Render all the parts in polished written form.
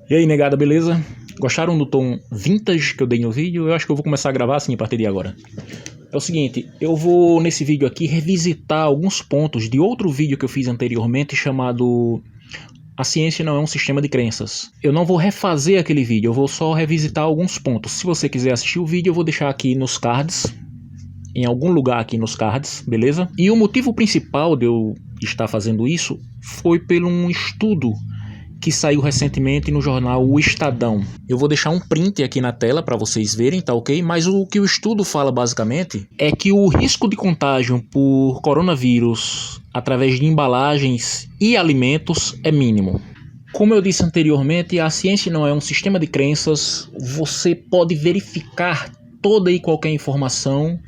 E aí, negada, beleza? Gostaram do tom vintage que eu dei no vídeo? Eu acho que eu vou começar a gravar assim a partir de agora. É o seguinte, eu vou nesse vídeo aqui revisitar alguns pontos de outro vídeo que eu fiz anteriormente chamado A Ciência Não é um Sistema de Crenças. Eu não vou refazer aquele vídeo, eu vou só revisitar alguns pontos. Se você quiser assistir o vídeo, eu vou deixar aqui nos cards, em algum lugar aqui nos cards, beleza? E o motivo principal de eu estar fazendo isso foi pelo um estudo que saiu recentemente no jornal O Estadão. Eu vou deixar um print aqui na tela para vocês verem, tá ok? Mas o que o estudo fala basicamente é que o risco de contágio por coronavírus através de embalagens e alimentos é mínimo. Como eu disse anteriormente, a ciência não é um sistema de crenças. Você pode verificar toda e qualquer informação.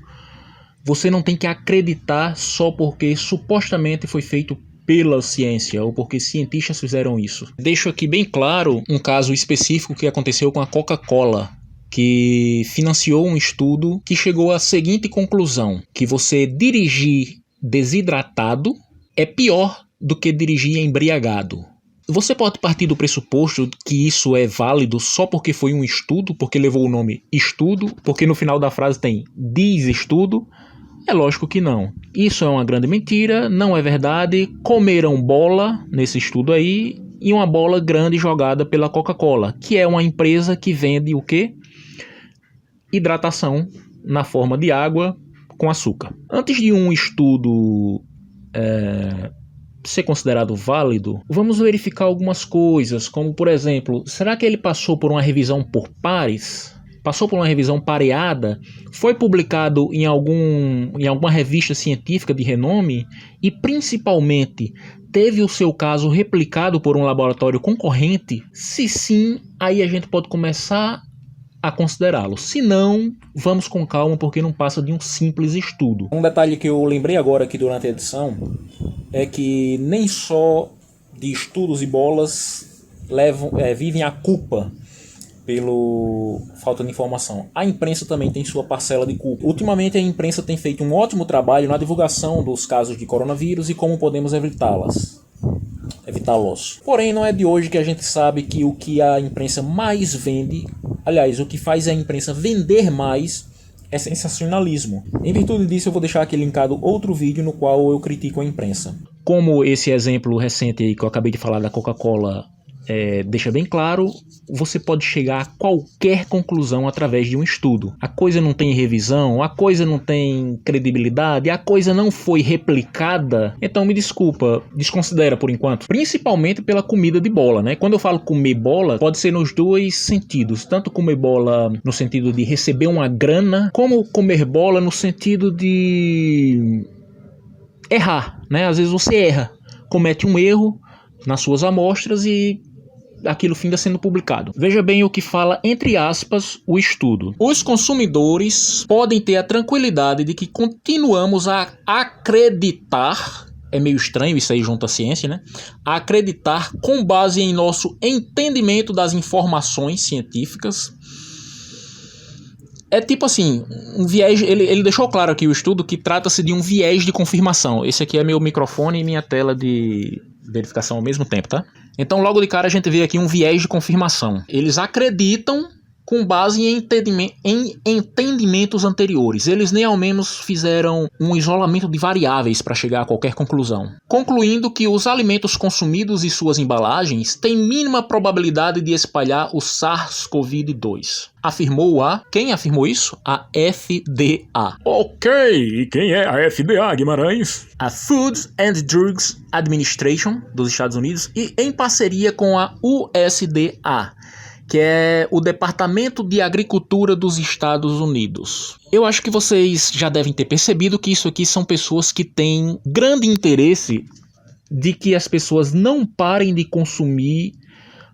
Você não tem que acreditar só porque supostamente foi feito pela ciência ou porque cientistas fizeram isso. Deixo aqui bem claro um caso específico que aconteceu com a Coca-Cola, que financiou um estudo que chegou à seguinte conclusão: que você dirigir desidratado é pior do que dirigir embriagado. Você pode partir do pressuposto que isso é válido só porque foi um estudo, porque levou o nome estudo, porque no final da frase tem diz estudo. É lógico que não. Isso é uma grande mentira, não é verdade. Comeram bola nesse estudo aí, e uma bola grande jogada pela Coca-Cola, que é uma empresa que vende o quê? Hidratação na forma de água com açúcar. Antes de um estudo ser considerado válido, vamos verificar algumas coisas, como por exemplo, será que ele passou por uma revisão por pares? Passou por uma revisão pareada, foi publicado em alguma revista científica de renome e, principalmente, teve o seu caso replicado por um laboratório concorrente? Se sim, aí a gente pode começar a considerá-lo. Se não, vamos com calma, porque não passa de um simples estudo. Um detalhe que eu lembrei agora aqui durante a edição é que nem só de estudos e bolas vivem a culpa pelo falta de informação. A imprensa também tem sua parcela de culpa. Ultimamente a imprensa tem feito um ótimo trabalho na divulgação dos casos de coronavírus e como podemos evitá-los. Porém, não é de hoje que a gente sabe que o que a imprensa mais vende, aliás, o que faz a imprensa vender mais é sensacionalismo. Em virtude disso, eu vou deixar aqui linkado outro vídeo no qual eu critico a imprensa. Como esse exemplo recente aí que eu acabei de falar da Coca-Cola deixa bem claro, você pode chegar a qualquer conclusão através de um estudo. A coisa não tem revisão, a coisa não tem credibilidade, a coisa não foi replicada, então me desculpa, desconsidera por enquanto. Principalmente pela comida de bola, né? Quando eu falo comer bola, pode ser nos dois sentidos, tanto comer bola no sentido de receber uma grana, como comer bola no sentido de errar, né? Às vezes você erra, comete um erro nas suas amostras e aquilo finda sendo publicado. Veja bem o que fala, entre aspas, o estudo. Os consumidores podem ter a tranquilidade de que continuamos a acreditar, é meio estranho isso aí junto à ciência, né? A acreditar com base em nosso entendimento das informações científicas. É tipo assim, um viés, ele deixou claro aqui o estudo que trata-se de um viés de confirmação. Esse aqui é meu microfone e minha tela de verificação ao mesmo tempo, tá? Então logo de cara a gente vê aqui um viés de confirmação. Eles acreditam com base em entendimentos anteriores. Eles nem ao menos fizeram um isolamento de variáveis para chegar a qualquer conclusão. Concluindo que os alimentos consumidos e suas embalagens têm mínima probabilidade de espalhar o SARS-CoV-2. Afirmou quem afirmou isso? A FDA. Ok, e quem é a FDA, Guimarães? A Food and Drugs Administration dos Estados Unidos e em parceria com a USDA, que é o Departamento de Agricultura dos Estados Unidos. Eu acho que vocês já devem ter percebido que isso aqui são pessoas que têm grande interesse de que as pessoas não parem de consumir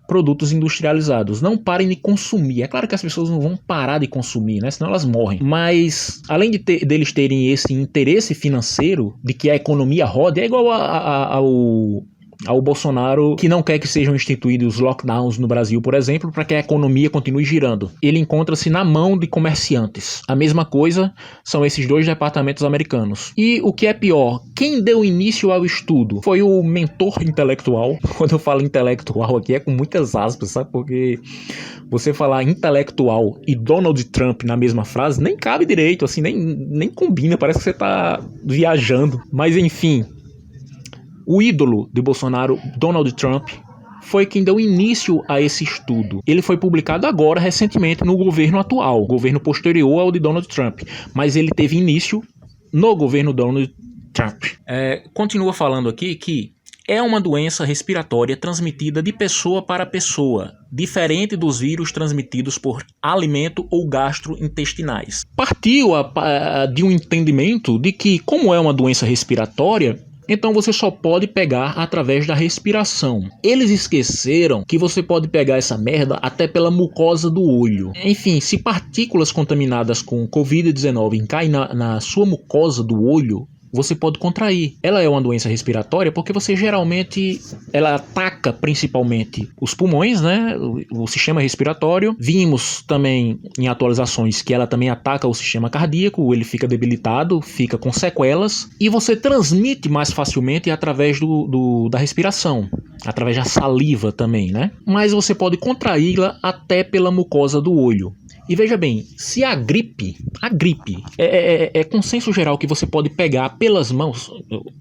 produtos industrializados, não parem de consumir. É claro que as pessoas não vão parar de consumir, né? Senão elas morrem. Mas, além deles terem esse interesse financeiro de que a economia rode, é igual ao ao Bolsonaro, que não quer que sejam instituídos lockdowns no Brasil, por exemplo, para que a economia continue girando. Ele encontra-se na mão de comerciantes. A mesma coisa são esses dois departamentos americanos. E o que é pior, quem deu início ao estudo foi o mentor intelectual. Quando eu falo intelectual aqui é com muitas aspas, sabe? Porque você falar intelectual e Donald Trump na mesma frase nem cabe direito, assim, nem combina, parece que você tá viajando. Mas enfim, o ídolo de Bolsonaro, Donald Trump, foi quem deu início a esse estudo. Ele foi publicado agora, recentemente, no governo atual, governo posterior ao de Donald Trump, mas ele teve início no governo Donald Trump. Continua falando aqui que é uma doença respiratória transmitida de pessoa para pessoa, diferente dos vírus transmitidos por alimento ou gastrointestinais. Partiu de um entendimento de que, como é uma doença respiratória, então você só pode pegar através da respiração. Eles esqueceram que você pode pegar essa merda até pela mucosa do olho. Enfim, se partículas contaminadas com Covid-19 caem na sua mucosa do olho, você pode contrair. Ela é uma doença respiratória porque você geralmente, ela ataca principalmente os pulmões, né? O sistema respiratório. Vimos também em atualizações que ela também ataca o sistema cardíaco, ele fica debilitado, fica com sequelas, e você transmite mais facilmente através da respiração, através da saliva também, né? Mas você pode contraí-la até pela mucosa do olho. E veja bem, se a gripe é consenso geral que você pode pegar pelas mãos.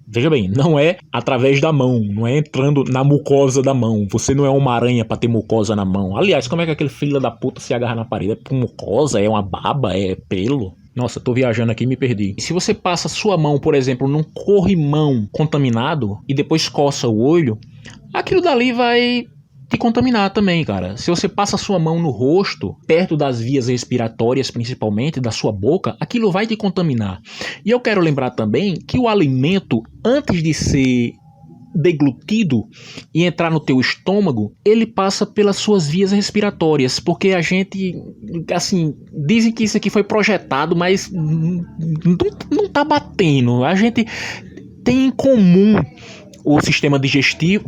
Veja bem, não é através da mão, não é entrando na mucosa da mão. Você não é uma aranha pra ter mucosa na mão. Aliás, como é que aquele filho da puta se agarra na parede? É por mucosa? É uma baba? É pelo? Nossa, tô viajando aqui e me perdi. E se você passa sua mão, por exemplo, num corrimão contaminado e depois coça o olho, aquilo dali vai te contaminar também, cara. Se você passa sua mão no rosto, perto das vias respiratórias, principalmente, da sua boca, aquilo vai te contaminar. E eu quero lembrar também que o alimento, antes de ser deglutido e entrar no teu estômago, ele passa pelas suas vias respiratórias, porque a gente, assim, dizem que isso aqui foi projetado, mas não tá batendo. A gente tem em comum o sistema digestivo,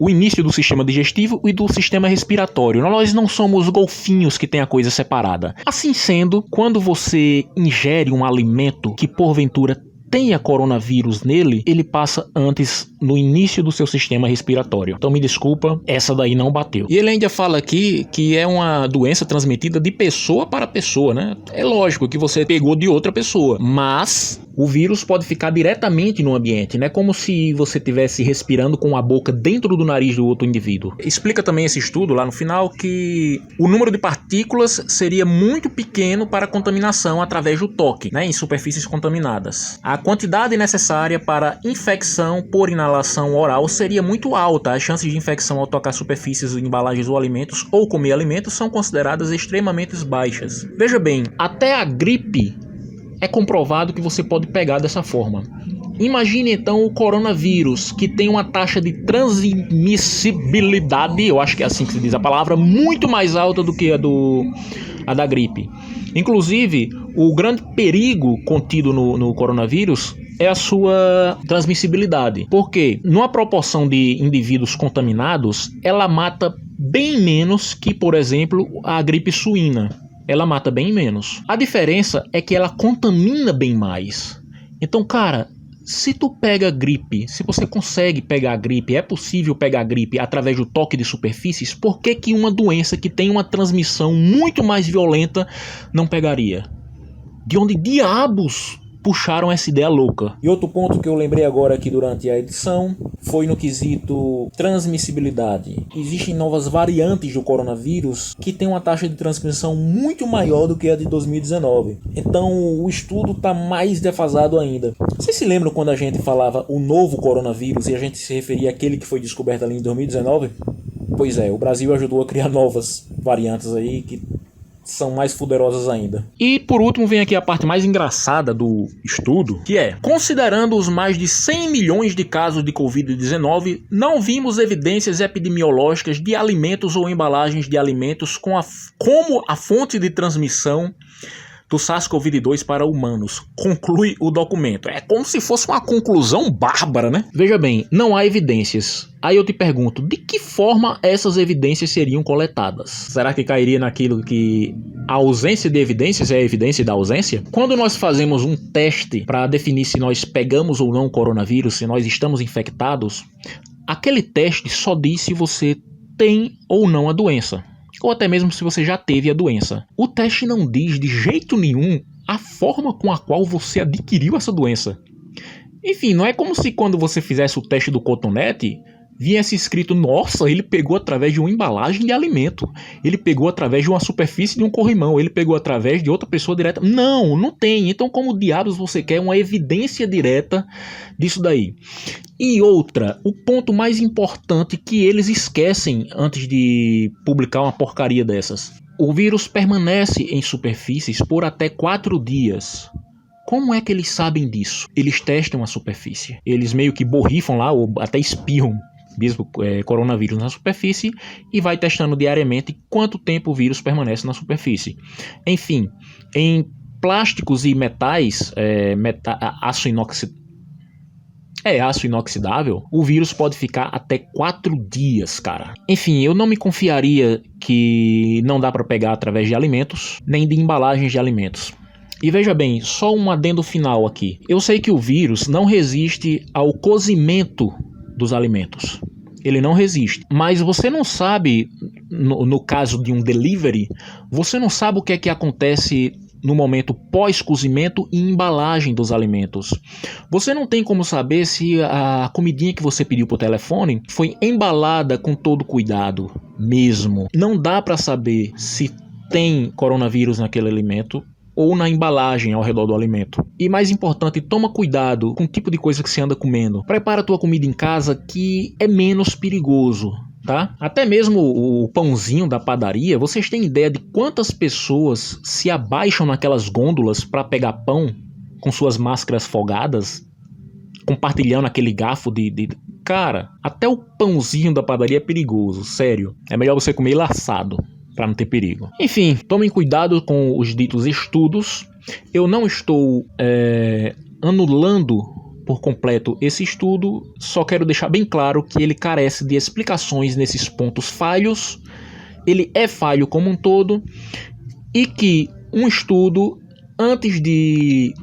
o início do sistema digestivo e do sistema respiratório. Nós não somos golfinhos que tem a coisa separada. Assim sendo, quando você ingere um alimento que porventura tenha coronavírus nele, ele passa antes no início do seu sistema respiratório. Então me desculpa, essa daí não bateu. E ele ainda fala aqui que é uma doença transmitida de pessoa para pessoa, né? É lógico que você pegou de outra pessoa, mas o vírus pode ficar diretamente no ambiente, né? Como se você estivesse respirando com a boca dentro do nariz do outro indivíduo. Explica também esse estudo lá no final que o número de partículas seria muito pequeno para contaminação através do toque, né? Em superfícies contaminadas. A quantidade necessária para infecção por inalação oral seria muito alta. As chances de infecção ao tocar superfícies, embalagens ou alimentos ou comer alimentos são consideradas extremamente baixas. Veja bem, até a gripe é comprovado que você pode pegar dessa forma. Imagine então o coronavírus, que tem uma taxa de transmissibilidade, eu acho que é assim que se diz a palavra, muito mais alta do que a da gripe. Inclusive, o grande perigo contido no coronavírus é a sua transmissibilidade. Porque, numa proporção de indivíduos contaminados, ela mata bem menos que, por exemplo, a gripe suína. Ela mata bem menos. A diferença é que ela contamina bem mais. Então, cara, se tu pega gripe, se você consegue pegar a gripe, é possível pegar a gripe através do toque de superfícies, por que uma doença que tem uma transmissão muito mais violenta não pegaria? De onde diabos puxaram essa ideia louca? E outro ponto que eu lembrei agora aqui durante a edição foi no quesito transmissibilidade. Existem novas variantes do coronavírus que têm uma taxa de transmissão muito maior do que a de 2019. Então o estudo está mais defasado ainda. Vocês se lembram quando a gente falava o novo coronavírus e a gente se referia àquele que foi descoberto ali em 2019? Pois é, o Brasil ajudou a criar novas variantes aí que são mais poderosas ainda. E por último vem aqui a parte mais engraçada do estudo, que é: considerando os mais de 100 milhões de casos de Covid-19, não vimos evidências epidemiológicas de alimentos ou embalagens de alimentos como a fonte de transmissão do SARS-CoV-2 para humanos. Conclui o documento. É como se fosse uma conclusão bárbara, né? Veja bem, não há evidências. Aí eu te pergunto, de que forma essas evidências seriam coletadas? Será que cairia naquilo que a ausência de evidências é a evidência da ausência? Quando nós fazemos um teste para definir se nós pegamos ou não o coronavírus, se nós estamos infectados, aquele teste só diz se você tem ou não a doença, ou até mesmo se você já teve a doença. O teste não diz de jeito nenhum a forma com a qual você adquiriu essa doença. Enfim, não é como se quando você fizesse o teste do cotonete, viesse escrito, nossa, ele pegou através de uma embalagem de alimento, ele pegou através de uma superfície de um corrimão, ele pegou através de outra pessoa direta. Não, não tem. Então como diabos você quer uma evidência direta disso daí? E outra, o ponto mais importante que eles esquecem antes de publicar uma porcaria dessas. O vírus permanece em superfícies por até 4 dias. Como é que eles sabem disso? Eles testam a superfície. Eles meio que borrifam lá, ou até espirram mesmo coronavírus na superfície e vai testando diariamente quanto tempo o vírus permanece na superfície. Enfim, em plásticos e metais, aço inoxidável, o vírus pode ficar até 4 dias, cara. Enfim, eu não me confiaria que não dá para pegar através de alimentos, nem de embalagens de alimentos. E veja bem, só um adendo final aqui. Eu sei que o vírus não resiste ao cozimento dos alimentos. Ele não resiste. Mas você não sabe, no caso de um delivery, você não sabe o que é que acontece no momento pós-cozimento e embalagem dos alimentos. Você não tem como saber se a comidinha que você pediu por telefone foi embalada com todo cuidado mesmo. Não dá para saber se tem coronavírus naquele alimento ou na embalagem ao redor do alimento. E mais importante, toma cuidado com o tipo de coisa que você anda comendo. Prepara a tua comida em casa, que é menos perigoso, tá? Até mesmo o pãozinho da padaria, vocês têm ideia de quantas pessoas se abaixam naquelas gôndolas para pegar pão com suas máscaras folgadas, compartilhando aquele garfo de... Cara, até o pãozinho da padaria é perigoso, sério. É melhor você comer ele assado, para não ter perigo. Enfim, tomem cuidado com os ditos estudos. Eu não estou anulando por completo esse estudo, só quero deixar bem claro que ele carece de explicações nesses pontos falhos. Ele é falho como um todo e que um estudo, antes de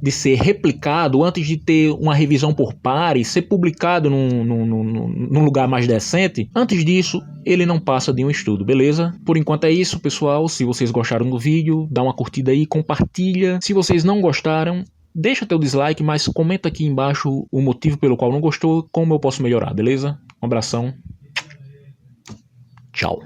ser replicado, antes de ter uma revisão por pares, ser publicado num lugar mais decente, antes disso, ele não passa de um estudo, beleza? Por enquanto é isso, pessoal. Se vocês gostaram do vídeo, dá uma curtida aí, compartilha. Se vocês não gostaram, deixa teu dislike, mas comenta aqui embaixo o motivo pelo qual não gostou, como eu posso melhorar, beleza? Um abração. Tchau.